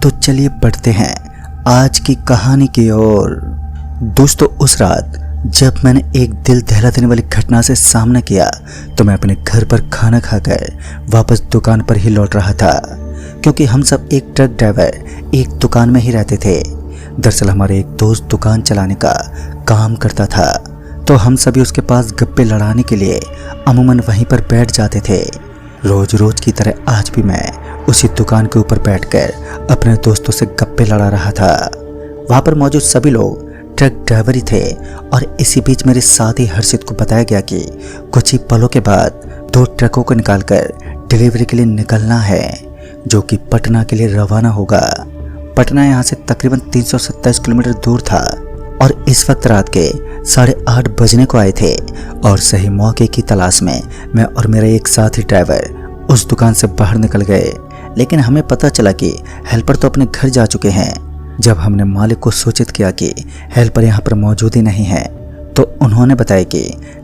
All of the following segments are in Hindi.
तो चलिए बढ़ते हैं आज की कहानी की ओर। दोस्तों, उस रात जब मैंने एक दिल दहला देने वाली घटना से सामना किया तो मैं अपने घर पर खाना खाकर वापस दुकान पर ही लौट रहा था, क्योंकि हम सब एक ट्रक ड्राइवर एक दुकान में ही रहते थे। दरअसल हमारे एक दोस्त दुकान चलाने का काम करता था, तो हम सभी उसके पास गप्पे लड़ाने के लिए अमूमन वहीं पर बैठ जाते थे। रोज रोज की तरह आज भी मैं उसी दुकान के ऊपर बैठकर अपने दोस्तों से गप्पे लड़ा रहा था। वहां पर मौजूद सभी लोग ट्रक ड्राइवर ही थे और इसी बीच मेरे साथी हर्षित को बताया गया कि कुछ ही पलों के बाद 2 ट्रकों को निकालकर डिलीवरी के लिए निकलना है, जो कि पटना के लिए रवाना होगा। पटना यहाँ से तकरीबन 327 किलोमीटर दूर था और इस वक्त रात के 8:30 बजने को आए थे और सही मौके की तलाश में मैं और मेरा एक साथी ड्राइवर उस दुकान से बाहर निकल गए। लेकिन हमें पता चला कि हेल्पर तो अपने घर जा चुके हैं। जब हमने मालिक को सूचित किया कि हेल्पर यहाँ पर मौजूद ही नहीं है, तो उन्होंने बताया कि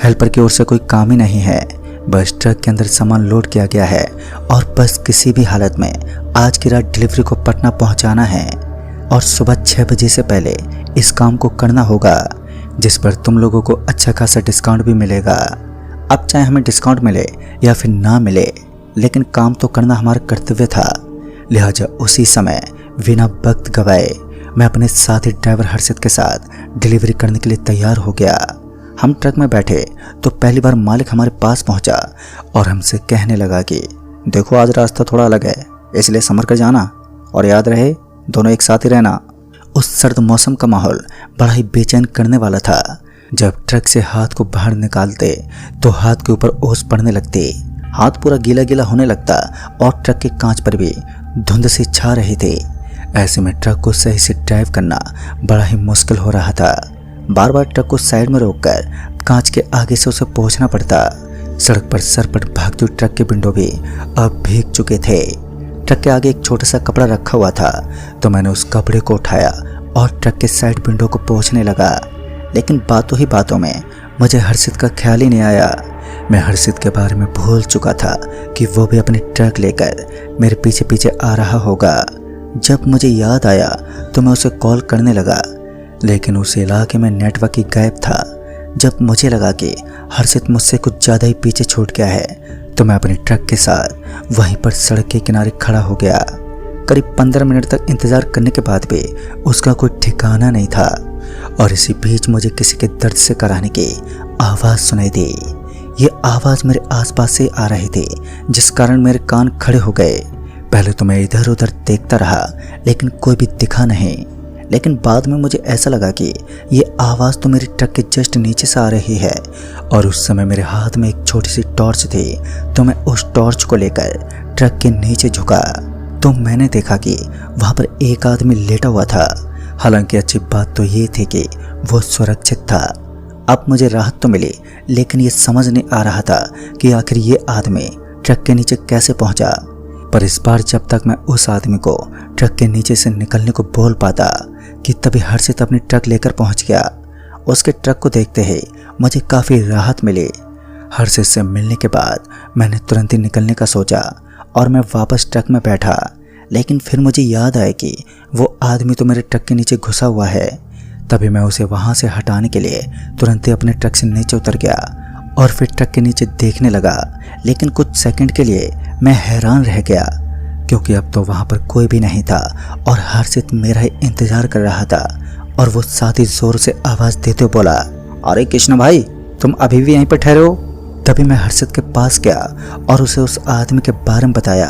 हेल्पर की ओर से कोई काम ही नहीं है, बस ट्रक के अंदर सामान लोड किया गया है और बस किसी भी हालत में आज की रात डिलीवरी को पटना पहुँचाना है और सुबह 6 बजे से पहले इस काम को करना होगा, जिस पर तुम लोगों को अच्छा खासा डिस्काउंट भी मिलेगा। अब चाहे हमें डिस्काउंट मिले या फिर ना मिले, लेकिन काम तो करना हमारा कर्तव्य था। लिहाजा उसी समय बिना वक्त गवाए मैं अपने साथी ड्राइवर हर्षित के साथ डिलीवरी करने के लिए तैयार हो गया। हम ट्रक में बैठे तो पहली बार मालिक हमारे पास पहुंचा और हमसे कहने लगा कि देखो, आज रास्ता थोड़ा अलग है, इसलिए संभल कर जाना और याद रहे दोनों एक साथ ही रहना। उस सर्द मौसम का माहौल बड़ा ही बेचैन करने वाला था। जब ट्रक से हाथ को बाहर निकालते तो हाथ के ऊपर ओस पड़ने लगती, हाथ पूरा गीला गीला होने लगता और ट्रक के कांच पर भी धुंध सी छा रही थी। ऐसे में ट्रक को सही से ड्राइव करना बड़ा ही मुश्किल हो रहा था। बार बार ट्रक को साइड में रोककर कांच के आगे से उसे पहुंचना पड़ता। सड़क पर सरपट भागती हुई ट्रक के विंडो भी अब भीग चुके थे। ट्रक के आगे एक छोटा सा कपड़ा रखा हुआ था, तो मैंने उस कपड़े को उठाया और ट्रक के साइड विंडो को पोंछने लगा। लेकिन बातों ही बातों में मुझे हर्षित का ख्याल ही नहीं आया। मैं हर्षित के बारे में भूल चुका था कि वो भी अपनी ट्रक लेकर मेरे पीछे पीछे आ रहा होगा। जब मुझे याद आया तो मैं उसे कॉल करने लगा, लेकिन उस इलाके में नेटवर्क ही गायब था। जब मुझे लगा कि हर्षित मुझसे कुछ ज़्यादा ही पीछे छूट गया है, तो मैं अपनी ट्रक के साथ वहीं पर सड़क के किनारे खड़ा हो गया। करीब 15 मिनट तक इंतज़ार करने के बाद भी उसका कोई ठिकाना नहीं था और इसी बीच मुझे किसी के दर्द से कराहने की आवाज़ सुनाई दी। ये आवाज़ मेरे आसपास से आ रही थी, जिस कारण मेरे कान खड़े हो गए। पहले तो मैं इधर उधर देखता रहा, लेकिन कोई भी दिखा नहीं। लेकिन बाद में मुझे ऐसा लगा कि ये आवाज़ तो मेरे ट्रक के जस्ट नीचे से आ रही है और उस समय मेरे हाथ में एक छोटी सी टॉर्च थी, तो मैं उस टॉर्च को लेकर ट्रक के नीचे झुका तो मैंने देखा कि वहाँ पर एक आदमी लेटा हुआ था। हालांकि अच्छी बात तो ये थी कि वो सुरक्षित था। अब मुझे राहत तो मिली, लेकिन ये समझ नहीं आ रहा था कि आखिर ये आदमी ट्रक के नीचे कैसे पहुंचा। पर इस बार जब तक मैं उस आदमी को ट्रक के नीचे से निकलने को बोल पाता कि तभी हर्षित अपनी ट्रक लेकर पहुंच गया। उसके ट्रक को देखते ही मुझे काफ़ी राहत मिली। हर्षित से मिलने के बाद मैंने तुरंत ही निकलने का सोचा और मैं वापस ट्रक में बैठा। लेकिन फिर मुझे याद आया कि वो आदमी तो मेरे ट्रक के नीचे घुसा हुआ है। तभी मैं उसे वहाँ से हटाने के लिए तुरंत ही अपने ट्रक से नीचे उतर गया और फिर ट्रक के नीचे देखने लगा। लेकिन कुछ सेकंड के लिए मैं हैरान रह गया, क्योंकि अब तो वहाँ पर कोई भी नहीं था और हर्षित मेरा ही इंतज़ार कर रहा था। और वो साथ ही ज़ोर से आवाज़ देते बोला, अरे कृष्ण भाई, तुम अभी भी यहीं पर ठहरे हो? तभी मैं हर्षित के पास गया और उसे उस आदमी के बारे में बताया।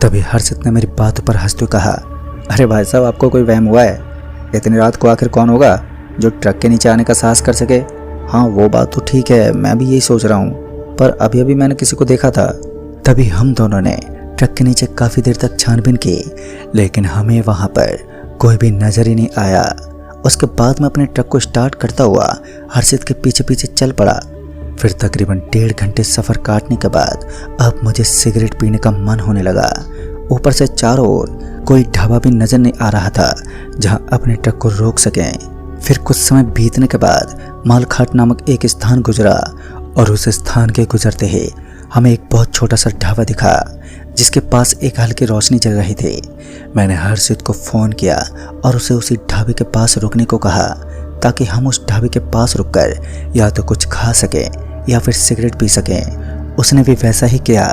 तभी हर्षित ने मेरी बातों पर हंसते हुए कहा, अरे भाई साहब, आपको कोई वहम हुआ है? इतनी रात को आखिर कौन होगा जो ट्रक के नीचे आने का साहस कर सके? हाँ, वो बात तो ठीक है, मैं भी यही सोच रहा हूँ, पर अभी अभी मैंने किसी को देखा था। तभी हम दोनों ने ट्रक के नीचे काफ़ी देर तक छानबीन की, लेकिन हमें वहाँ पर कोई भी नज़र ही नहीं आया। उसके बाद मैं अपने ट्रक को स्टार्ट करता हुआ हर्षित के पीछे पीछे चल पड़ा। फिर तकरीबन 1.5 घंटे सफ़र काटने के बाद अब मुझे सिगरेट पीने का मन होने लगा। ऊपर से चारों ओर कोई ढाबा भी नज़र नहीं आ रहा था जहां अपने ट्रक को रोक सकें। फिर कुछ समय बीतने के बाद मालखाट नामक एक स्थान गुजरा और उस स्थान के गुजरते ही हमें एक बहुत छोटा सा ढाबा दिखा, जिसके पास एक हल्की रोशनी जल रही थी। मैंने हर्षित को फ़ोन किया और उसे उसी ढाबे के पास रुकने को कहा ताकि हम उस ढाबे के पास रुककर या तो कुछ खा सकें या फिर सिगरेट पी सकें। उसने भी वैसा ही किया।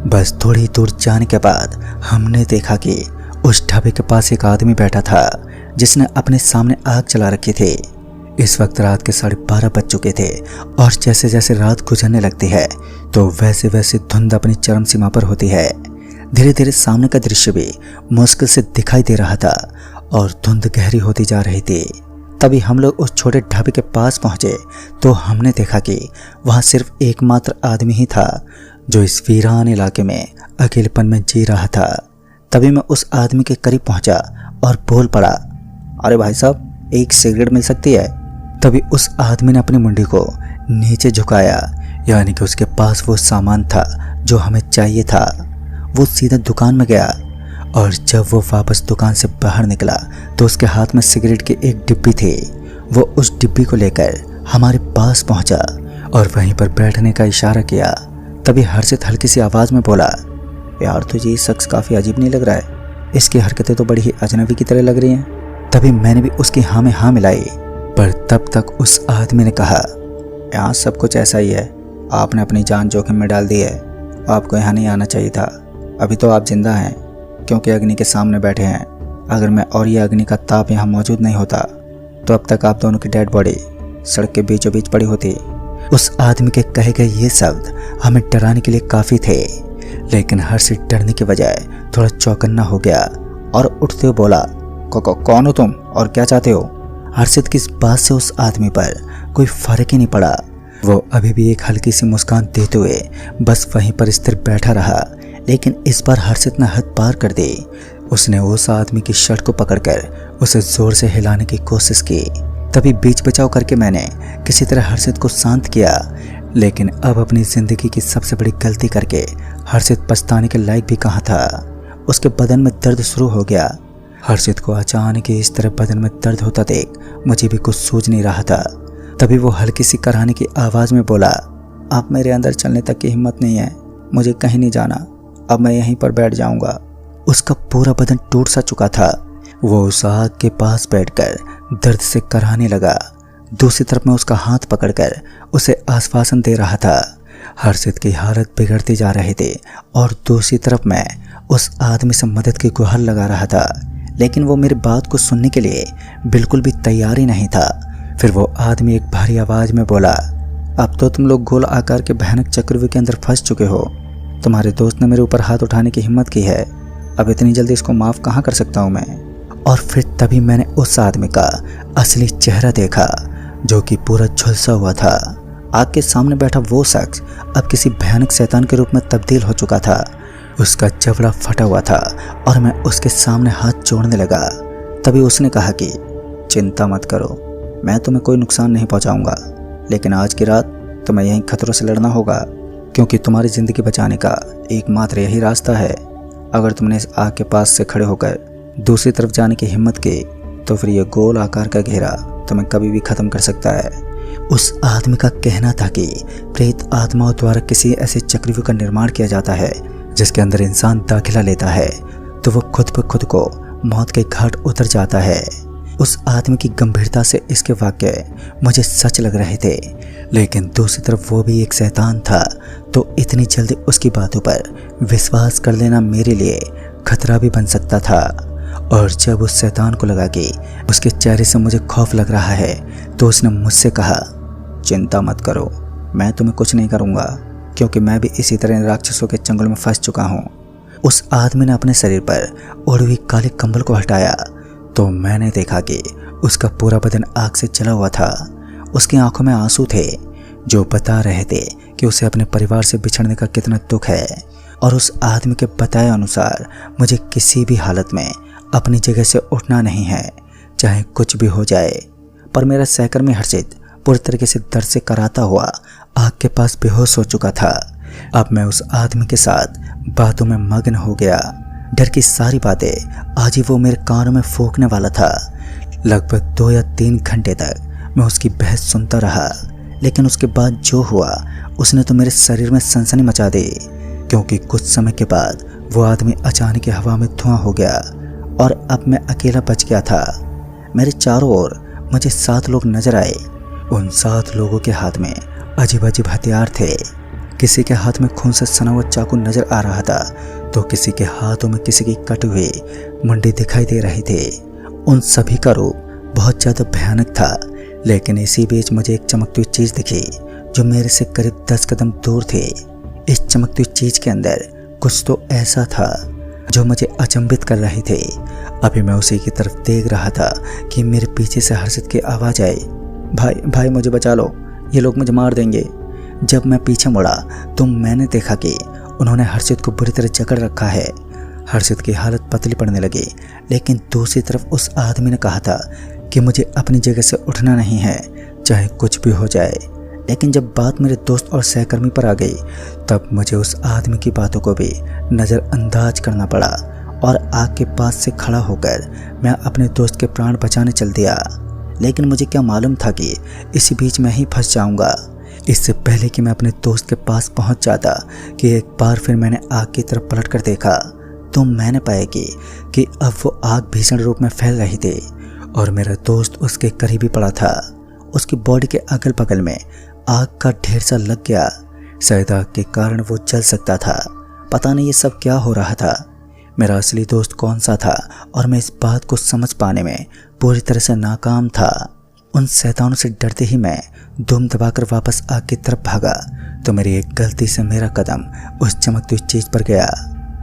बस थोड़ी दूर जाने के बाद हमने देखा कि उस ढाबे के पास एक आदमी बैठा था जिसने अपने सामने आग जला रखी थी। इस वक्त रात के 12:30 बज चुके थे और जैसे जैसे रात गुजरने लगती है तो वैसे वैसे धुंध अपनी चरम सीमा पर होती है। धीरे धीरे सामने का दृश्य भी मुश्किल से दिखाई दे रहा था और धुंध गहरी होती जा रही थी। तभी हम लोग उस छोटे ढाबे के पास पहुंचे तो हमने देखा कि वहां सिर्फ एकमात्र आदमी ही था जो इस वीरान इलाके में अकेलेपन में जी रहा था। तभी मैं उस आदमी के करीब पहुंचा और बोल पड़ा, अरे भाई साहब, एक सिगरेट मिल सकती है? तभी उस आदमी ने अपनी मुंडी को नीचे झुकाया, यानी कि उसके पास वो सामान था जो हमें चाहिए था। वो सीधा दुकान में गया और जब वो वापस दुकान से बाहर निकला तो उसके हाथ में सिगरेट की एक डिब्बी थी। वो उस डिब्बी को लेकर हमारे पास पहुंचा और वहीं पर बैठने का इशारा किया। तभी हर्षित हल्की सी आवाज़ में बोला, यार तुझे ये शख्स काफ़ी अजीब नहीं लग रहा है? इसकी हरकतें तो बड़ी ही अजनबी की तरह लग रही हैं। तभी मैंने भी उसकी हाँ में हाँ मिलाई, पर तब तक उस आदमी ने कहा, यहाँ सब कुछ ऐसा ही है, आपने अपनी जान जोखिम में डाल दी है। आपको यहाँ नहीं आना चाहिए था। अभी तो आप जिंदा हैं क्योंकि अग्नि के सामने बैठे हैं। अगर मैं और ये अग्नि का ताप यहाँ मौजूद नहीं होता तो अब तक आप दोनों की डेड बॉडी सड़क के बीचों बीच पड़ी होती। उस आदमी के कहे गए ये शब्द हमें डराने के लिए काफ़ी थे, लेकिन हर्षित डरने के बजाय थोड़ा चौकन्ना हो गया और उठते हुए बोला, कौन हो तुम और क्या चाहते हो? हर्षित की इस बात से उस आदमी पर कोई फर्क ही नहीं पड़ा। वो अभी भी एक हल्की सी मुस्कान देते हुए बस वहीं पर स्थिर बैठा रहा, लेकिन इस बार हर्षित ने हद पार कर दी। उसने उस आदमी की शर्ट को पकड़कर उसे जोर से हिलाने की कोशिश की। तभी बीच बचाव करके मैंने किसी तरह हर्षित को शांत किया, लेकिन अब अपनी ज़िंदगी की सबसे बड़ी गलती करके हर्षित पछताने के लायक भी कहाँ था। उसके बदन में दर्द शुरू हो गया। हर्षित को अचानक इस तरह बदन में दर्द होता देख मुझे भी कुछ सूझ नहीं रहा था। तभी वो हल्की सी कराहने की आवाज़ में बोला, आप मेरे अंदर चलने तक की हिम्मत नहीं है, मुझे कहीं नहीं जाना, अब मैं यहीं पर बैठ जाऊंगा। उसका पूरा बदन टूट सा चुका था। वो उस आग के पास बैठकर दर्द से कराहने लगा। दूसरी तरफ मैं उसका हाथ पकड़कर उसे आश्वासन दे रहा था। हर्षित की हालत बिगड़ती जा रही थी और दूसरी तरफ मैं उस आदमी से मदद की गुहार लगा रहा था, लेकिन वो मेरी बात को सुनने के लिए बिल्कुल भी तैयार ही नहीं था। फिर वो आदमी एक भारी आवाज़ में बोला, अब तो तुम लोग गोल आकार के भयानक चक्रव्यूह के अंदर फंस चुके हो। तुम्हारे दोस्त ने मेरे ऊपर हाथ उठाने की हिम्मत की है, अब इतनी जल्दी इसको माफ़ कहाँ कर सकता हूँ मैं? और फिर तभी मैंने उस आदमी का असली चेहरा देखा जो कि पूरा झुलसा हुआ था। आग के सामने बैठा वो शख्स अब किसी भयानक शैतान के रूप में तब्दील हो चुका था। उसका जबड़ा फटा हुआ था और मैं उसके सामने हाथ जोड़ने लगा। तभी उसने कहा कि चिंता मत करो, मैं तुम्हें कोई नुकसान नहीं पहुंचाऊंगा, लेकिन आज की रात तुम्हें यहीं खतरों से लड़ना होगा, क्योंकि तुम्हारी ज़िंदगी बचाने का एकमात्र यही रास्ता है। अगर तुमने इस आग के पास से खड़े होकर दूसरी तरफ जाने की हिम्मत की तो फिर यह गोल आकार का घेरा तुम्हें कभी भी ख़त्म कर सकता है। उस आदमी का कहना था कि प्रेत आत्माओं द्वारा किसी ऐसे चक्रव्यूह का निर्माण किया जाता है जिसके अंदर इंसान दाखिला लेता है तो वो खुद ब खुद को मौत के घाट उतर जाता है। उस आदमी की गंभीरता से इसके वाक्य मुझे सच लग रहे थे, लेकिन दूसरी तरफ वो भी एक शैतान था, तो इतनी जल्दी उसकी बातों पर विश्वास कर लेना मेरे लिए खतरा भी बन सकता था। और जब उस शैतान को लगा कि उसके चेहरे से मुझे खौफ लग रहा है तो उसने मुझसे कहा, चिंता मत करो, मैं तुम्हें कुछ नहीं करूँगा, क्योंकि मैं भी इसी तरह राक्षसों के चंगुल में फंस चुका हूँ। उस आदमी ने अपने शरीर पर ओढ़ी हुई काले कंबल को हटाया तो मैंने देखा कि उसका पूरा बदन आग से जला हुआ था। उसकी आंखों में आंसू थे जो बता रहे थे कि उसे अपने परिवार से बिछड़ने का कितना दुख है। और उस आदमी के बताए अनुसार मुझे किसी भी हालत में अपनी जगह से उठना नहीं है, चाहे कुछ भी हो जाए। पर मेरा सहकर्मी हर्षित पूरी तरीके से दर्द से कराता हुआ आग के पास बेहोश हो चुका था। अब मैं उस आदमी के साथ बातों में मग्न हो गया। डर की सारी बातें आज ही वो मेरे कानों में फूंकने वाला था। लगभग 2 या 3 घंटे तक मैं उसकी बहस सुनता रहा, लेकिन उसके बाद जो हुआ उसने तो मेरे शरीर में सनसनी मचा दी, क्योंकि कुछ समय के बाद वो आदमी अचानक हवा में धुआं हो गया और अब मैं अकेला बच गया था। मेरे चारों ओर मुझे 7 लोग नजर आए। उन 7 लोगों के हाथ में अजीब अजीब हथियार थे। किसी के हाथ में खून से सना हुआ चाकू नजर आ रहा था तो किसी के हाथों में किसी की कटी हुई मुंडी दिखाई दे रही थी। उन सभी का रूप बहुत ज़्यादा भयानक था। लेकिन इसी बीच मुझे एक चमकती हुई चीज़ दिखी जो मेरे से करीब 10 कदम दूर थी। इस चमकती हुई चीज़ के अंदर कुछ तो ऐसा था जो मुझे अचंभित कर रही थी। अभी मैं उसी की तरफ देख रहा था कि मेरे पीछे से हर्षित की आवाज़ आई, भाई भाई मुझे बचा लो, ये लोग मुझे मार देंगे। जब मैं पीछे मुड़ा तो मैंने देखा कि उन्होंने हर्षित को बुरी तरह जकड़ रखा है। हर्षित की हालत पतली पड़ने लगी। लेकिन दूसरी तरफ उस आदमी ने कहा था कि मुझे अपनी जगह से उठना नहीं है, चाहे कुछ भी हो जाए। लेकिन जब बात मेरे दोस्त और सहकर्मी पर आ गई तब मुझे उस आदमी की बातों को भी नज़रअंदाज करना पड़ा और आग के पास से खड़ा होकर मैं अपने दोस्त के प्राण बचाने चल दिया। लेकिन मुझे क्या मालूम था कि इसी बीच मैं ही फंस जाऊंगा। इससे पहले कि मैं अपने दोस्त के पास पहुंच जाता कि एक बार फिर मैंने आग की तरफ पलट कर देखा तो मैंने पाया कि अब वो आग भीषण रूप में फैल रही थी और मेरा दोस्त उसके करीब ही पड़ा था। उसकी बॉडी के अगल बगल में आग का ढेर सा लग गया। शायद आग के कारण वो जल सकता था। पता नहीं ये सब क्या हो रहा था। मेरा असली दोस्त कौन सा था और मैं इस बात को समझ पाने में पूरी तरह से नाकाम था। उन शैतानों से डरते ही मैं दुम दबाकर वापस आग की तरफ भागा तो मेरी एक गलती से मेरा कदम उस चमकती हुई चीज़ पर गया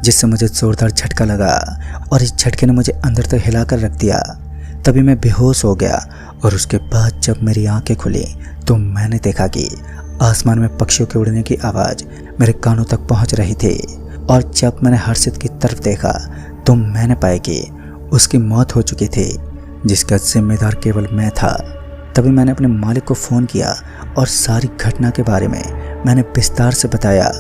जिससे मुझे जोरदार झटका लगा और इस झटके ने मुझे अंदर तक हिलाकर रख दिया। तभी मैं बेहोश हो गया और उसके बाद जब मेरी आंखें खुली तो मैंने देखा कि आसमान में पक्षियों के उड़ने की आवाज़ मेरे कानों तक पहुंच रही थी। और जब मैंने हर्षित की तरफ देखा तो मैंने पाया कि उसकी मौत हो चुकी थी, जिसका जिम्मेदार केवल मैं था। तभी मैंने अपने मालिक को फ़ोन किया और सारी घटना के बारे में मैंने विस्तार से बताया।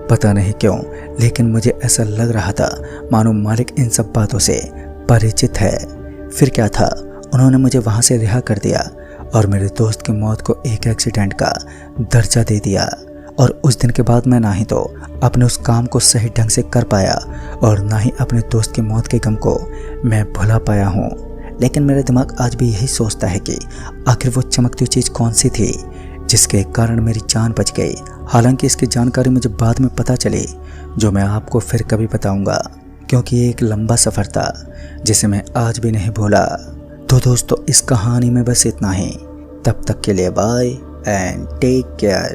पता नहीं क्यों लेकिन मुझे ऐसा लग रहा था मानो मालिक इन सब बातों से परिचित है। फिर क्या था, उन्होंने मुझे वहाँ से रिहा कर दिया और मेरे दोस्त की मौत को एक एक्सीडेंट का दर्जा दे दिया। और उस दिन के बाद मैं ना ही तो अपने उस काम को सही ढंग से कर पाया और ना ही अपने दोस्त की मौत के गम को मैं भुला पाया हूँ। लेकिन मेरा दिमाग आज भी यही सोचता है कि आखिर वो चमकती चीज़ कौन सी थी जिसके कारण मेरी जान बच गई। हालांकि इसकी जानकारी मुझे बाद में पता चली, जो मैं आपको फिर कभी बताऊंगा, क्योंकि ये एक लंबा सफ़र था जिसे मैं आज भी नहीं भूला। तो दोस्तों इस कहानी में बस इतना ही। तब तक के लिए बाय एंड टेक केयर।